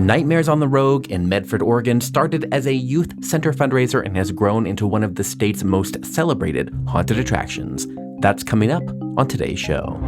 Nightmares on the Rogue in Medford, Oregon started as a youth center fundraiser and has grown into one of the state's most celebrated haunted attractions. That's coming up on today's show.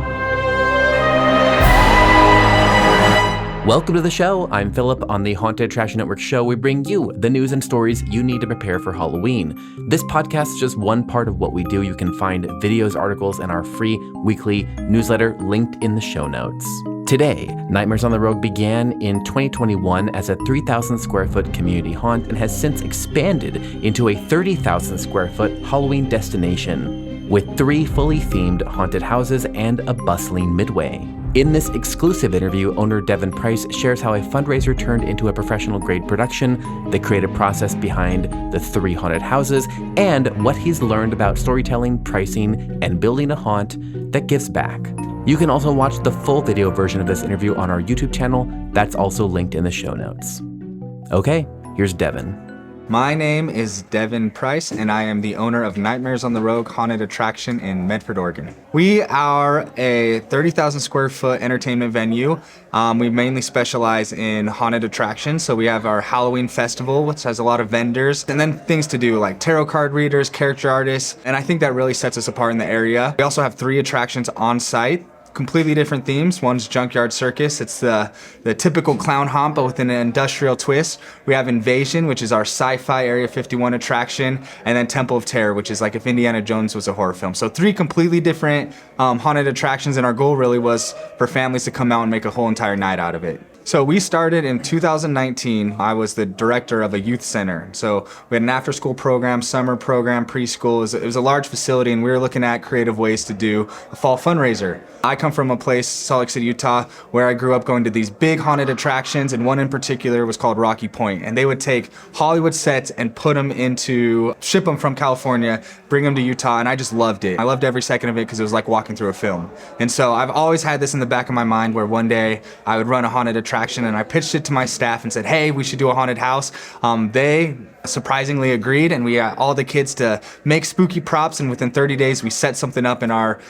Welcome to the show. I'm Philip. On the Haunted Attraction Network show, we bring you the news and stories you need to prepare for Halloween. This podcast is just one part of what we do. You can find videos, articles, and our free weekly newsletter linked in the show notes. Today, Nightmares on the Rogue began in 2021 as a 3,000 square foot community haunt and has since expanded into a 30,000 square foot Halloween destination with 3 fully themed haunted houses and a bustling midway. In this exclusive interview, owner Devin Price shares how a fundraiser turned into a professional-grade production, the creative process behind the 3 haunted houses, and what he's learned about storytelling, pricing, and building a haunt that gives back. You can also watch the full video version of this interview on our YouTube channel. That's also linked in the show notes. Okay, here's Devin. My name is Devin Price, and I am the owner of Nightmares on the Rogue Haunted Attraction in Medford, Oregon. We are a 30,000 square foot entertainment venue. We mainly specialize in haunted attractions. So we have our Halloween festival, which has a lot of vendors, and then things to do like tarot card readers, character artists, and I think that really sets us apart in the area. We also have 3 attractions on site. Completely different themes. One's Junkyard Circus. It's the typical clown haunt, but with an industrial twist. We have Invasion, which is our sci-fi Area 51 attraction, and then Temple of Terror, which is like if Indiana Jones was a horror film. So 3 completely different haunted attractions, and our goal really was for families to come out and make a whole entire night out of it. So we started in 2019. I was the director of a youth center. So we had an after-school program, summer program, preschool. It was a large facility, and we were looking at creative ways to do a fall fundraiser. I come from a place, Salt Lake City, Utah, where I grew up going to these big haunted attractions, and one in particular was called Rocky Point. And they would take Hollywood sets and ship them from California, bring them to Utah, and I just loved it. I loved every second of it because it was like walking through a film. And so I've always had this in the back of my mind where one day I would run a haunted attraction, and I pitched it to my staff and said, hey, we should do a haunted house. They surprisingly agreed, and we got all the kids to make spooky props, and within 30 days we set something up in our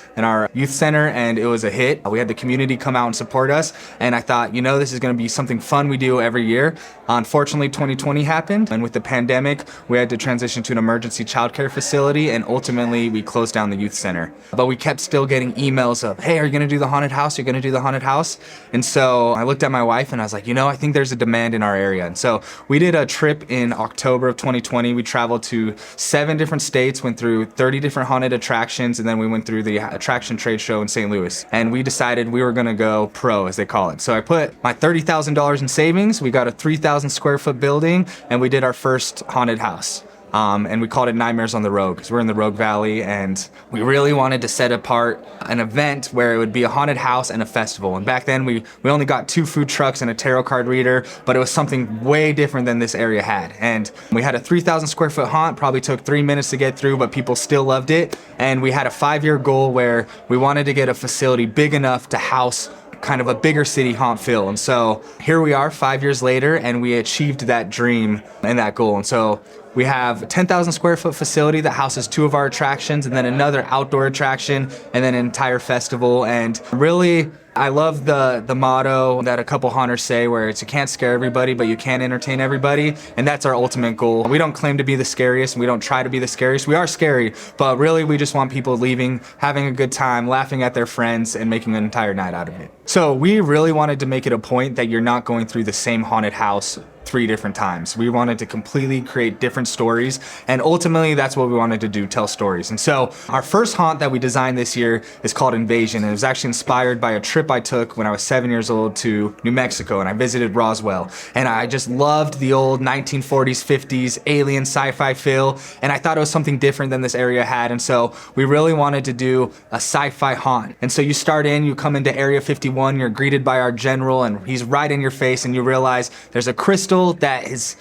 youth center, and it was a hit. We had the community come out and support us, and I thought, this is going to be something fun we do every year. Unfortunately, 2020 happened, and with the pandemic, we had to transition to an emergency childcare facility, and ultimately we closed down the youth center. But we kept still getting emails of, hey, are you going to do the haunted house? Are you going to do the haunted house? And so I looked at my wife and I was like, I think there's a demand in our area. And so we did a trip in October of 2020. We traveled to 7 different states, went through 30 different haunted attractions, and then we went through the attraction trade show in St. Louis. And we decided we were going to go pro, as they call it. So I put my $30,000 in savings. We got a 3,000 square foot building, and we did our first haunted house. And we called it Nightmares on the Rogue because we're in the Rogue Valley, and we really wanted to set apart an event where it would be a haunted house and a festival. And back then we only got 2 food trucks and a tarot card reader, but it was something way different than this area had. And we had a 3,000 square foot haunt, probably took 3 minutes to get through, but people still loved it. And we had a 5-year goal where we wanted to get a facility big enough to house kind of a bigger city haunt feel. And so here we are 5 years later, and we achieved that dream and that goal. And so we have a 10,000 square foot facility that houses 2 of our attractions, and then another outdoor attraction, and then an entire festival. And really, I love the motto that a couple haunters say where it's you can't scare everybody, but you can entertain everybody. And that's our ultimate goal. We don't claim to be the scariest, and we don't try to be the scariest. We are scary, but really we just want people leaving, having a good time, laughing at their friends, and making an entire night out of it. So we really wanted to make it a point that you're not going through the same haunted house 3 different times. We wanted to completely create different stories, and ultimately that's what we wanted to do, tell stories. And so our first haunt that we designed this year is called Invasion, and it was actually inspired by a trip I took when I was 7 years old to New Mexico, and I visited Roswell, and I just loved the old 1940s, 50s alien sci-fi feel, and I thought it was something different than this area had. And so we really wanted to do a sci-fi haunt. And so you come into Area 51, you're greeted by our general, and he's right in your face, and you realize there's a crystal that is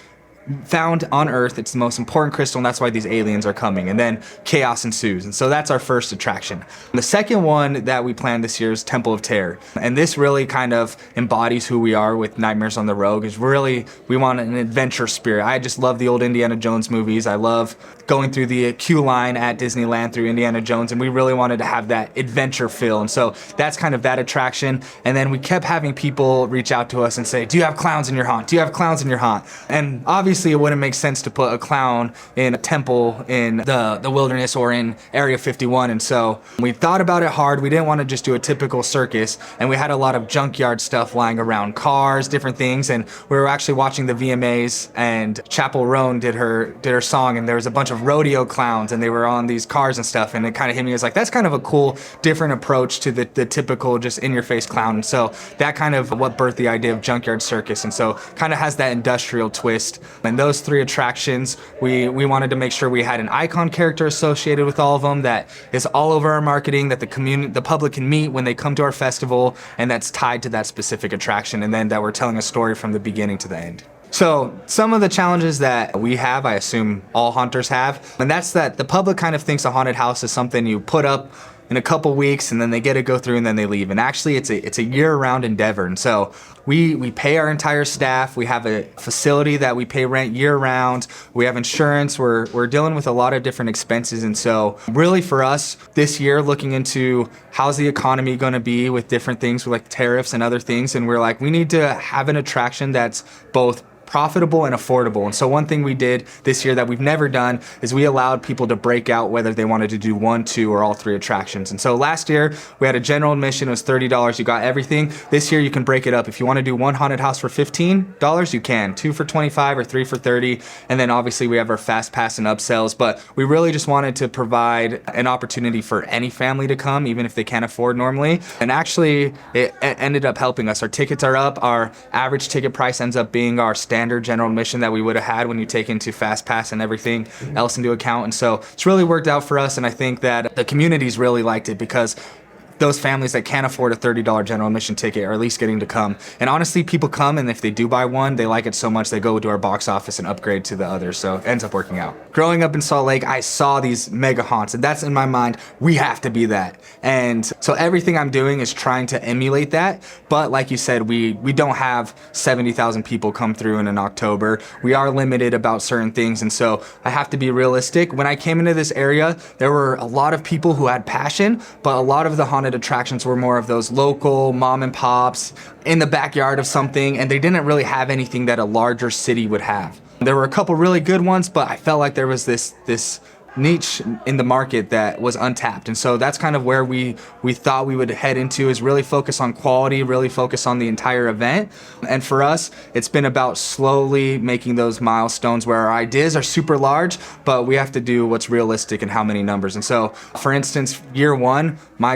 found on Earth. It's the most important crystal, and that's why these aliens are coming. And then chaos ensues. And so that's our first attraction. The second one that we planned this year is Temple of Terror. And this really kind of embodies who we are with Nightmares on the Rogue. Is really, we want an adventure spirit. I just love the old Indiana Jones movies. I love going through the queue line at Disneyland through Indiana Jones, and we really wanted to have that adventure feel. And so that's kind of that attraction. And then we kept having people reach out to us and say, do you have clowns in your haunt? Do you have clowns in your haunt? And obviously it wouldn't make sense to put a clown in a temple in the wilderness or in Area 51. And so we thought about it hard. We didn't want to just do a typical circus, and we had a lot of junkyard stuff lying around, cars, different things. And we were actually watching the VMAs, and Chapel Roan did her song, and there was a bunch of rodeo clowns, and they were on these cars and stuff, and it kind of hit me as like, that's kind of a cool different approach to the typical just in your face clown. And so that kind of what birthed the idea of junkyard circus, and so kind of has that industrial twist. And those three attractions, we wanted to make sure we had an icon character associated with all of them that is all over our marketing, that the public can meet when they come to our festival, and that's tied to that specific attraction, and then that we're telling a story from the beginning to the end. So some of the challenges that we have, I assume all haunters have, and that's that the public kind of thinks a haunted house is something you put up in a couple weeks and then they get to go through and then they leave. And actually it's a year-round endeavor. And so we pay our entire staff. We have a facility that we pay rent year-round. We have insurance. We're dealing with a lot of different expenses. And so really for us this year, looking into how's the economy going to be with different things like tariffs and other things. And we're like, we need to have an attraction that's both profitable and affordable. And so one thing we did this year that we've never done is we allowed people to break out whether they wanted to do 1, 2, or all 3 attractions. And so last year we had a general admission, it was $30, you got everything. This year you can break it up. If you want to do one haunted house for $15, you can. 2 for $25 or 3 for $30. And then obviously we have our fast pass and upsells, but we really just wanted to provide an opportunity for any family to come, even if they can't afford normally. And actually it ended up helping us. Our tickets are up. Our average ticket price ends up being our standard general admission that we would have had when you take into fast pass and everything else into account. And so it's really worked out for us, and I think that the communities really liked it because those families that can't afford a $30 general admission ticket are at least getting to come. And honestly, people come, and if they do buy one, they like it so much they go to our box office and upgrade to the others, so it ends up working out. Growing up in Salt Lake, I saw these mega haunts, and that's in my mind, we have to be that. And so everything I'm doing is trying to emulate that, but like you said, we don't have 70,000 people come through in October. We are limited about certain things, and so I have to be realistic. When I came into this area, there were a lot of people who had passion, but a lot of the haunted attractions were more of those local mom and pops in the backyard of something, and they didn't really have anything that a larger city would have. There were a couple really good ones, but I felt like there was this niche in the market that was untapped. And so that's kind of where we thought we would head into, is really focus on quality, really focus on the entire event. And for us, it's been about slowly making those milestones where our ideas are super large, but we have to do what's realistic and how many numbers. And so, for instance, year 1, my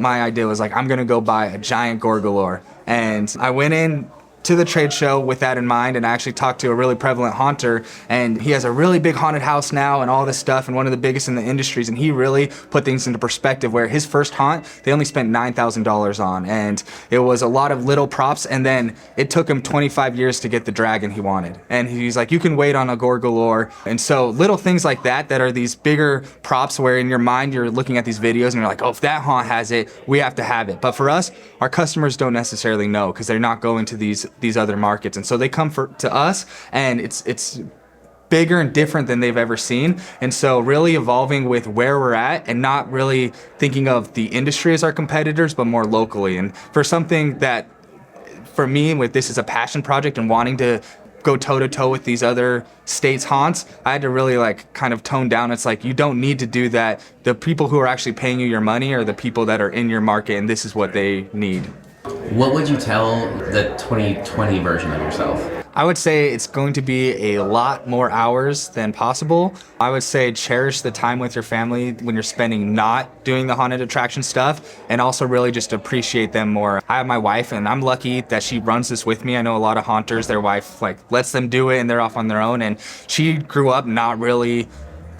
idea was like, I'm gonna go buy a giant Gorgalore. And I went in to the trade show with that in mind, and I actually talked to a really prevalent haunter, and he has a really big haunted house now and all this stuff, and one of the biggest in the industries, and he really put things into perspective where his first haunt they only spent $9,000 on, and it was a lot of little props, and then it took him 25 years to get the dragon he wanted. And he's like, you can wait on a Gorgalore. And so little things like that are these bigger props where in your mind you're looking at these videos and you're like, oh, if that haunt has it, we have to have it. But for us, our customers don't necessarily know because they're not going to these other markets, and so they come to us, and it's bigger and different than they've ever seen. And so really evolving with where we're at and not really thinking of the industry as our competitors, but more locally. And for something that for me, with this is a passion project and wanting to go toe-to-toe with these other states' haunts, I had to really kind of tone down. It's like, you don't need to do that. The people who are actually paying you your money are the people that are in your market, and this is what they need. What would you tell the 2020 version of yourself? I would say it's going to be a lot more hours than possible. I would say cherish the time with your family when you're spending not doing the haunted attraction stuff, and also really just appreciate them more. I have my wife, and I'm lucky that she runs this with me. I know a lot of haunters, their wife lets them do it and they're off on their own, and she grew up not really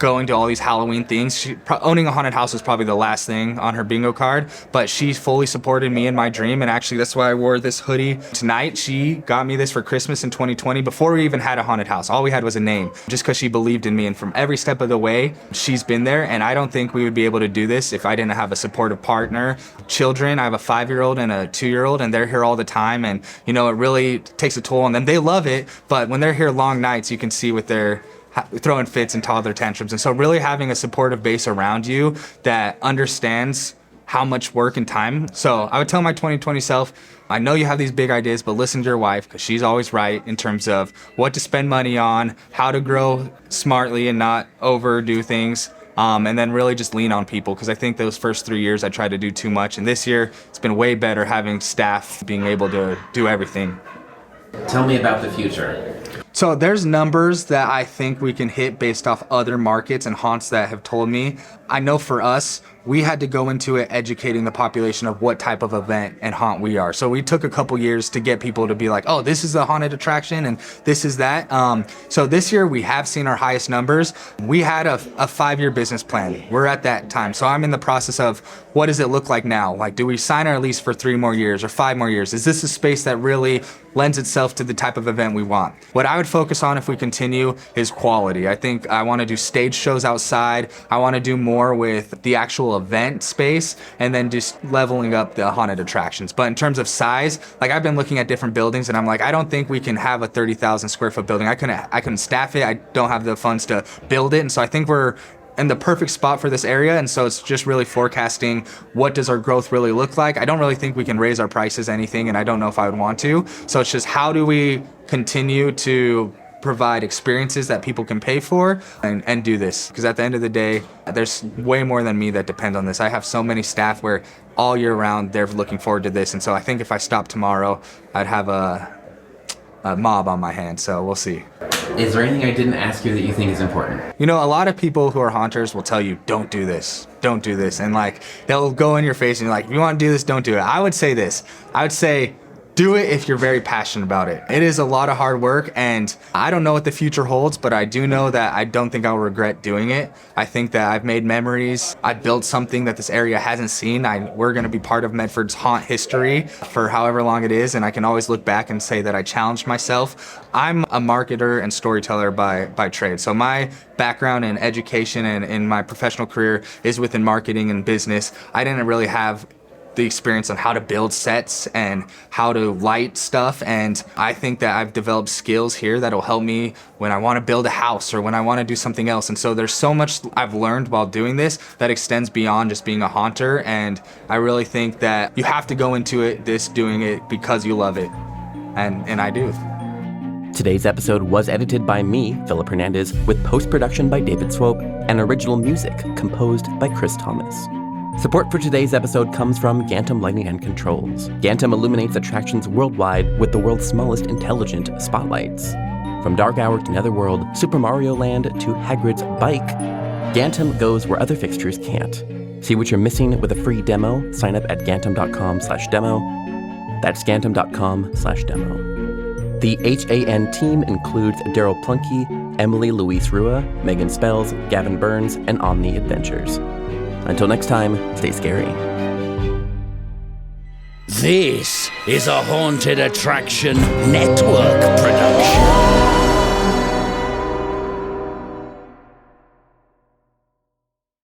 going to all these Halloween things. Owning a haunted house was probably the last thing on her bingo card, but she fully supported me in my dream. And actually, that's why I wore this hoodie tonight. She got me this for Christmas in 2020 before we even had a haunted house. All we had was a name, just because she believed in me. And from every step of the way, she's been there. And I don't think we would be able to do this if I didn't have a supportive partner. Children, I have a 5-year-old and a 2-year-old, and they're here all the time. And, you know, it really takes a toll on them. They love it, but when they're here long nights, you can see with their throwing fits and toddler tantrums. And so really having a supportive base around you that understands how much work and time. So I would tell my 2020 self, I know you have these big ideas, but listen to your wife, because she's always right in terms of what to spend money on, how to grow smartly and not overdo things. And then really just lean on people, because I think those first 3 years I tried to do too much. And this year it's been way better having staff being able to do everything. Tell me about the future. So there's numbers that I think we can hit based off other markets and haunts that have told me. I know for us, we had to go into it educating the population of what type of event and haunt we are. So we took a couple years to get people to be like, oh, this is a haunted attraction and this is that. So this year we have seen our highest numbers. We had a 5-year business plan. We're at that time. So I'm in the process of what does it look like now? Like, do we sign our lease for 3 more years or 5 more years? Is this a space that really lends itself to the type of event we want? What I would focus on if we continue is quality. I think I want to do stage shows outside. I want to do more with the actual event space, and then just leveling up the haunted attractions. But in terms of size, like I've been looking at different buildings and I'm like, I don't think we can have a 30,000 square foot building. I couldn't staff it. I don't have the funds to build it. And so I think we're in the perfect spot for this area. And so it's just really forecasting what does our growth really look like. I don't really think we can raise our prices anything, and I don't know if I would want to. So it's just how do we continue to provide experiences that people can pay for and do this, because at the end of the day there's way more than me that depend on this. I have so many staff where all year round they're looking forward to this, and so I think if I stopped tomorrow I'd have a mob on my hands. So we'll see. Is there anything I didn't ask you that you think is important? You know, a lot of people who are haunters will tell you, don't do this, and like they'll go in your face and you're like, if you want to do this, don't do it. I would say this, I would say do it if you're very passionate about it. It is a lot of hard work, and I don't know what the future holds, but I do know that I don't think I'll regret doing it. I think that I've made memories. I built something that this area hasn't seen. We're gonna be part of Medford's haunt history for however long it is, and I can always look back and say that I challenged myself. I'm a marketer and storyteller by trade. So my background in education and in my professional career is within marketing and business. I didn't really have the experience on how to build sets and how to light stuff, and I think that I've developed skills here that'll help me when I want to build a house or when I want to do something else. And so there's so much I've learned while doing this that extends beyond just being a haunter, and I really think that you have to go into doing it because you love it, and I do. Today's episode was edited by me, Philip Hernandez, with post-production by David Swope and original music composed by Chris Thomas. Support for today's episode comes from Gantom Lighting and Controls. Gantom illuminates attractions worldwide with the world's smallest intelligent spotlights. From Dark Hour to Netherworld, Super Mario Land to Hagrid's Bike, Gantom goes where other fixtures can't. See what you're missing with a free demo? Sign up at gantom.com/demo. That's gantom.com/demo. The HAN team includes Daryl Plunky, Emily Louise Rua, Megan Spells, Gavin Burns, and Omni Adventures. Until next time, stay scary. This is a Haunted Attraction Network production.